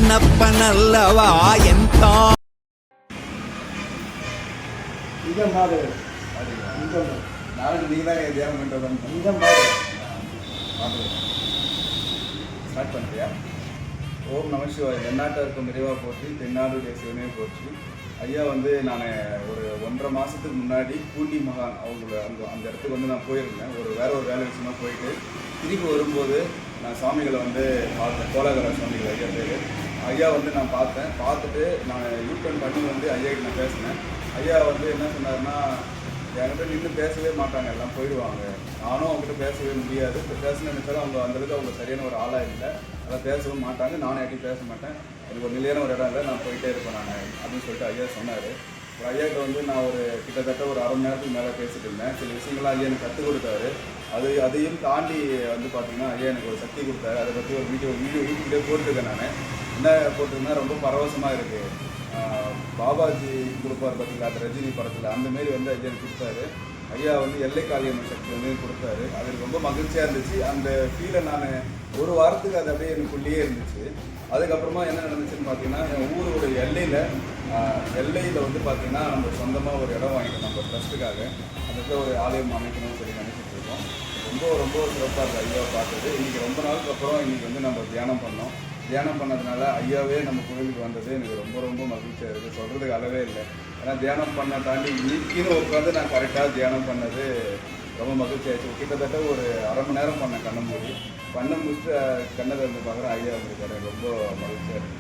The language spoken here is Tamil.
ಕಣ್ಣಪ್ಪನಲ್ಲವಾ ಎಂತ நாளைக்கு நீ தான் தியானம் பண்ணுறது ஸ்டார்ட் பண்ணுறியா? ஓம் நம சிவாய். தென்னாட்டாருக்கும் நிறைவாக போற்றி, தென்னாடுடைய சிவனே போற்றி. ஐயா வந்து நான் ஒரு 1.5 மாதத்துக்கு முன்னாடி பூண்டி மகான் அவங்கள அந்த இடத்துக்கு வந்து நான் போயிருந்தேன். வேற ஒரு வேலை விஷயமா போயிட்டு திருப்பி வரும்போது நான் சுவாமிகளை வந்து பார்த்தேன். கோலாகல சுவாமிகள் ஐயா பேர். ஐயா வந்து நான் பார்த்துட்டு நான் யூட்டர்ன் பண்ணி வந்து ஐயா கிட்ட நான் பேசினேன். ஐயா வந்து என்ன சொன்னார்னா, என்கிட்ட நின்று பேசவே மாட்டாங்க, எல்லாம் போயிடுவாங்க. நானும் அவங்ககிட்ட பேசவே முடியாது. இப்போ பேசணும்னு நினச்சாலும் அவங்க அந்தளவுக்கு அவங்க சரியான ஒரு ஆளாக இல்லை, அதெல்லாம் பேசவும் மாட்டாங்க. நானும் யார்ட்டையும் பேச மாட்டேன். எனக்கு ஒரு நிலையான ஒரு இடம் இல்லை, நான் போயிட்டே இருப்பேன் நான் அப்படின்னு சொல்லிட்டு ஐயா சொன்னார். ஒரு ஐயாக்கிட்ட வந்து நான் கிட்டத்தட்ட ஒரு 1/2 மணி நேரத்துக்கு மேலே பேசிட்டு இருந்தேன். சில விஷயங்கள்லாம் ஐயா எனக்கு கற்றுக் கொடுத்தாரு. அதையும் தாண்டி வந்து பார்த்தீங்கன்னா ஐயா எனக்கு ஒரு சக்தி கொடுத்தாரு. அதை பற்றி ஒரு வீடியோ யூடியூப்லேயே போட்டிருக்கேன். நான் என்ன போட்டிருந்தேன்னா, ரொம்ப பரவசமாக இருக்குது. பாபாஜி கொடுப்பார் பார்த்தீங்களா, அந்த ரஜினி படத்தில், அந்தமாரி வந்து ஐயா கொடுத்தாரு. ஐயா வந்து எல்லை காளியம்மன் சக்தி வந்து கொடுத்தாரு. அது ரொம்ப மகிழ்ச்சியாக இருந்துச்சு. அந்த ஃபீலை நான் ஒரு வாரத்துக்கு அது அப்படியே எனக்குள்ளேயே இருந்துச்சு. அதுக்கப்புறமா என்ன நடந்துச்சுன்னு பார்த்தீங்கன்னா, என் ஊரோட எல்லையில் வந்து பார்த்தீங்கன்னா நம்ம சொந்தமாக ஒரு இடம் வாங்கிட்டோம் நம்ம ட்ரஸ்ட்டுக்காக. அதுக்கு ஒரு ஆலயம் அமைக்கணும்னு சொல்லி நினச்சிட்டு இருக்கோம். ரொம்ப சிறப்பாக இருக்குது ஐயாவை பார்த்தது. இன்றைக்கி ரொம்ப நாளுக்கு அப்புறம் இன்றைக்கி வந்து நம்ம தியானம் பண்ணோம். தியானம் பண்ணதுனால ஐயாவே நம்ம கோயிலுக்கு வந்தது எனக்கு ரொம்ப மகிழ்ச்சியாக இருக்குது. சொல்கிறதுக்கு அளவே இல்லை. ஏன்னா தியானம் பண்ண தாண்டி இன்னைக்குன்னு உட்காந்து நான் கரெக்டாக தியானம் பண்ணது ரொம்ப மகிழ்ச்சி ஆயிடுச்சு. கிட்டத்தட்ட ஒரு 1/2 மணி நேரம் பண்ணேன் கண்ணை மூடி. பண்ண முடிச்சுட்டு கண்ணை திறந்து பார்க்குறேன், ஐயா வந்திருக்காரு. ரொம்ப மகிழ்ச்சியாக இருக்குது.